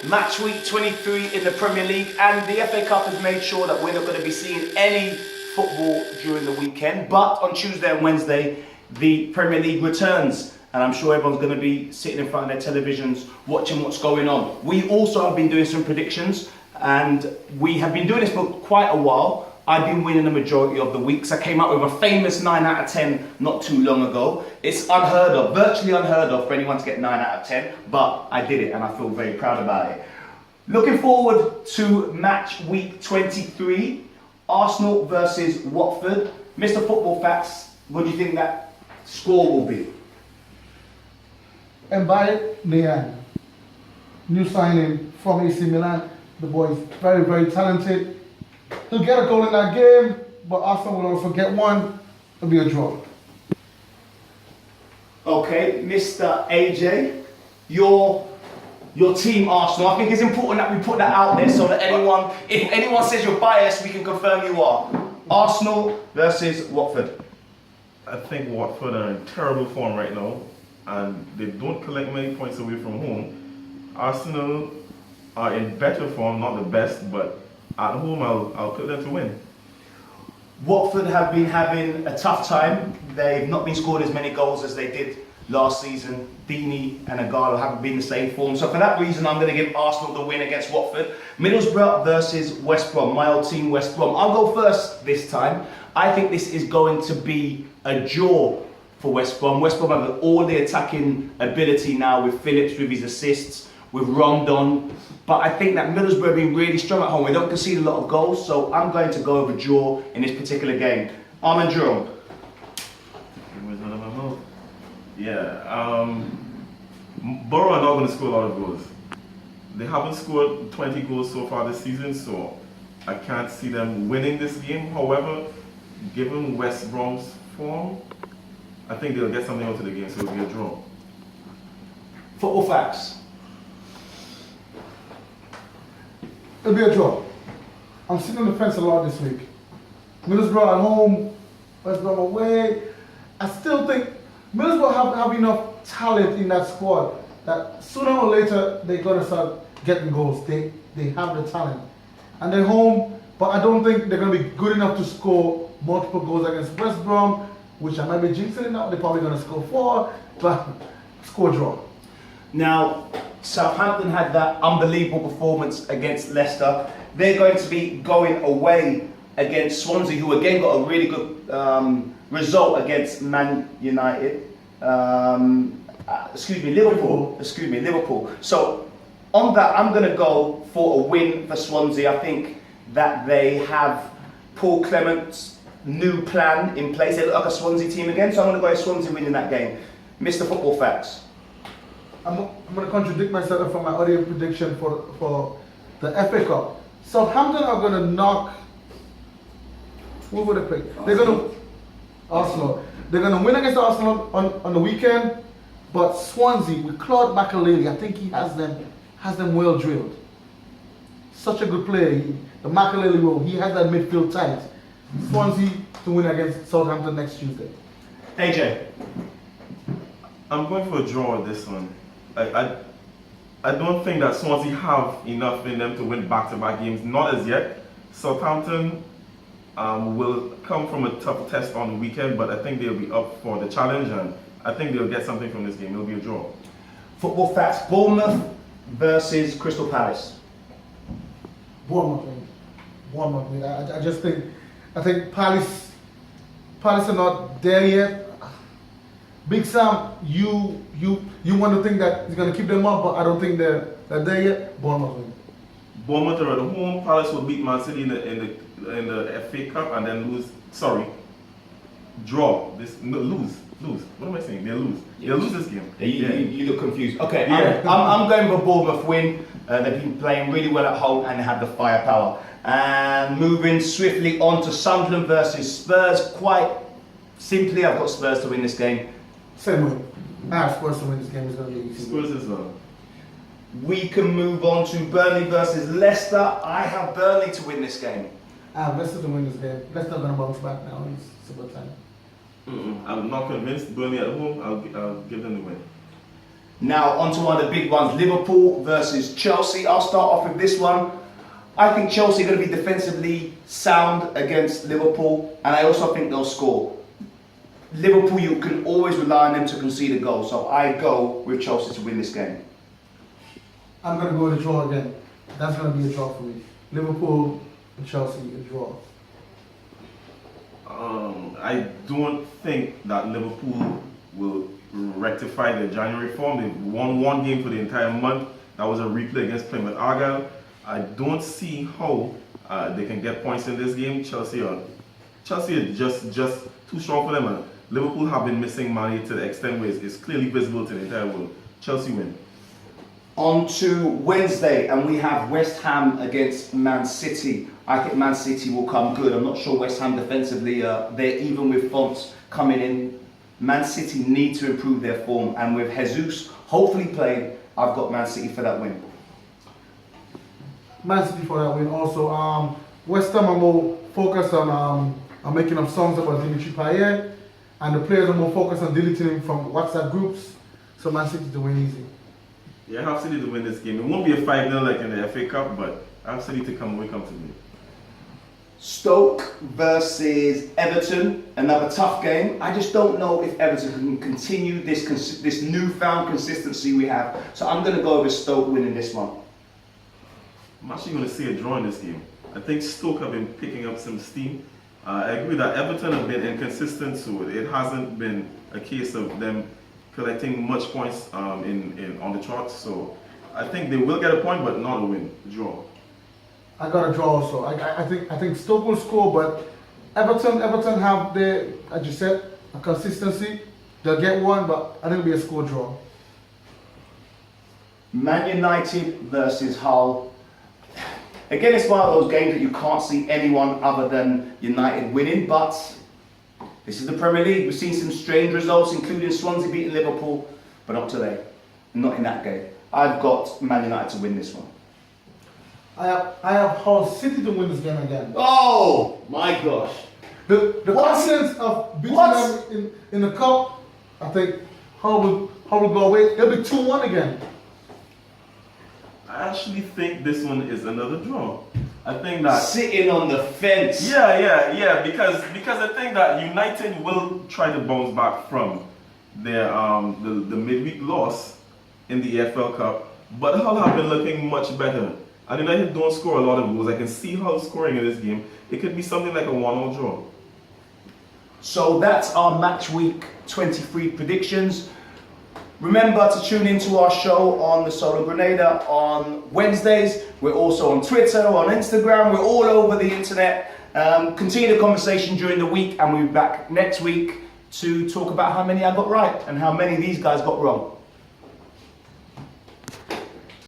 Match week 23 in the Premier League, and the FA Cup has made sure that we're not going to be seeing any football during the weekend. But on Tuesday and Wednesday, the Premier League returns, and I'm sure everyone's going to be sitting in front of their televisions watching what's going on. We also have been doing some predictions, and we have been doing this for quite a while. I've been winning the majority of the weeks. I came out with a famous 9 out of 10 not too long ago. It's unheard of, virtually unheard of for anyone to get 9 out of 10, but I did it and I feel very proud about it. Looking forward to match week 23, Arsenal versus Watford. Mr. Football Facts, what do you think that score will be? Mbaye Niang, new signing from AC Milan. The boy is very, very talented. He'll get a goal in that game, but Arsenal will also get one. It'll be a draw. Okay, Mr. AJ, your team Arsenal. I think it's important that we put that out there so that if anyone says you're biased, we can confirm you are. Arsenal versus Watford. I think Watford are in terrible form right now, and they don't collect many points away from home. Arsenal are in better form, not the best, but at home I'll put them to win. Watford have been having a tough time. They've not been scored as many goals as they did last season. Deeney and Agallo haven't been the same form. So for that reason, I'm going to give Arsenal the win against Watford. Middlesbrough versus West Brom, my old team West Brom. I'll go first this time. I think this is going to be a draw for West Brom. West Brom have all the attacking ability now with Phillips, with his assists, with Rondon. But I think that Middlesbrough have been really strong at home. We don't concede a lot of goals, so I'm going to go with a draw in this particular game. Armand Jerome. Yeah, Borough are not going to score a lot of goals. They haven't scored 20 goals so far this season, so I can't see them winning this game. However, given West Brom's form, I think they'll get something out of the game, so it'll be a draw. Football Facts. It'll be a draw. I'm sitting on the fence a lot this week. Middlesbrough at home, West Brom away. I still think Middlesbrough have enough talent in that squad that sooner or later they're going to start getting goals. They have the talent. And they're home, but I don't think they're going to be good enough to score multiple goals against West Brom, which I might be jinxing it now. They're probably going to score 4, but score draw. Now, Southampton had that unbelievable performance against Leicester. They're going to be going away against Swansea, who again got a really good result against Man United. Liverpool. So on that, I'm going to go for a win for Swansea. I think that they have Paul Clement's new plan in place. They look like a Swansea team again, so I'm going to go with Swansea winning that game. Mr. Football Facts. I'm going to contradict myself from my audio prediction for the FA Cup. Southampton are going to knock. Who would they pick? They're going to Arsenal. They're going to win against Arsenal on the weekend, but Swansea with Claude Makelele, I think he has them well drilled. Such a good player. The Makelele role, he has that midfield tight. Swansea to win against Southampton next Tuesday. AJ. I'm going for a draw with this one. I don't think that Swansea have enough in them to win back-to-back games. Not as yet. Southampton will come from a tough test on the weekend, but I think they'll be up for the challenge, and I think they'll get something from this game. It'll be a draw. Football Facts. Bournemouth versus Crystal Palace. Bournemouth. I just think Palace are not there yet. Big Sam, you want to think that he's going to keep them up, but I don't think they're there yet. Bournemouth win. Bournemouth are at home. Palace will beat Man City in the FA Cup and then lose. Sorry, draw. Lose. What am I saying? They'll lose. They'll lose this game. You look confused. Okay, Yeah. I'm going for Bournemouth win. They've been playing really well at home and they have the firepower. And moving swiftly on to Sunderland versus Spurs. Quite simply, I've got Spurs to win this game. Same way. I have Spurs to win this game. It's going to be easy. Spurs as well. We can move on to Burnley versus Leicester. I have Burnley to win this game. I have Leicester to win this game. Leicester going to bounce back now. It's about time. I'm not convinced. Burnley at home, I'll give them the win. Now, on to one of the big ones, Liverpool versus Chelsea. I'll start off with this one. I think Chelsea are going to be defensively sound against Liverpool, and I also think they'll score. Liverpool, you can always rely on them to concede a goal, so I go with Chelsea to win this game. I'm going to go with a draw again. That's going to be a draw for me. Liverpool and Chelsea, a draw. I don't think that Liverpool will rectify their January form. They've won one game for the entire month. That was a replay against Plymouth Argyle. I don't see how they can get points in this game. Chelsea are just too strong for them. And Liverpool have been missing money to the extent where it's clearly visible to the entire world. Chelsea win. On to Wednesday, and we have West Ham against Man City. I think Man City will come good. I'm not sure West Ham defensively, they're even with Fonts coming in. Man City need to improve their form, and with Jesus hopefully playing, I've got Man City for that win. Man City for that win. Also, West Ham are more focused on making up songs about Dimitri Payet, and the players are more focused on deleting him from WhatsApp groups. So Man City to win easy. Yeah, I have City to win this game. It won't be a 5-0 like in the FA Cup, but I have City to come away comfortably. Stoke versus Everton, another tough game. I just don't know if Everton can continue this newfound consistency we have. So I'm going to go with Stoke winning this one. I'm actually going to see a draw in this game. I think Stoke have been picking up some steam. I agree that Everton have been inconsistent, so it hasn't been a case of them collecting much points on the charts. So I think they will get a point, but not a win. Draw. I got a draw also. I think Stoke will score, but Everton have their, as you said, a consistency. They'll get one, but I think it'll be a score draw. Man United versus Hull. Again, it's one of those games that you can't see anyone other than United winning, but this is the Premier League. We've seen some strange results, including Swansea beating Liverpool, but not today. Not in that game. I've got Man United to win this one. I have Hull City to win this game again. Oh my gosh. The confidence of beating them in the cup, I think Hull will go away. It'll be 2-1 again. I actually think this one is another draw. I think that sitting on the fence. Yeah. Because I think that United will try to bounce back from their the midweek loss in the EFL Cup, but Hull have been looking much better. And United don't score a lot of goals. I can see Hull scoring in this game. It could be something like a 1-1 draw. So that's our match week 23 predictions. Remember to tune into our show on the Solo Grenada on Wednesdays. We're also on Twitter, on Instagram. We're all over the internet. Continue the conversation during the week, and we'll be back next week to talk about how many I got right and how many these guys got wrong.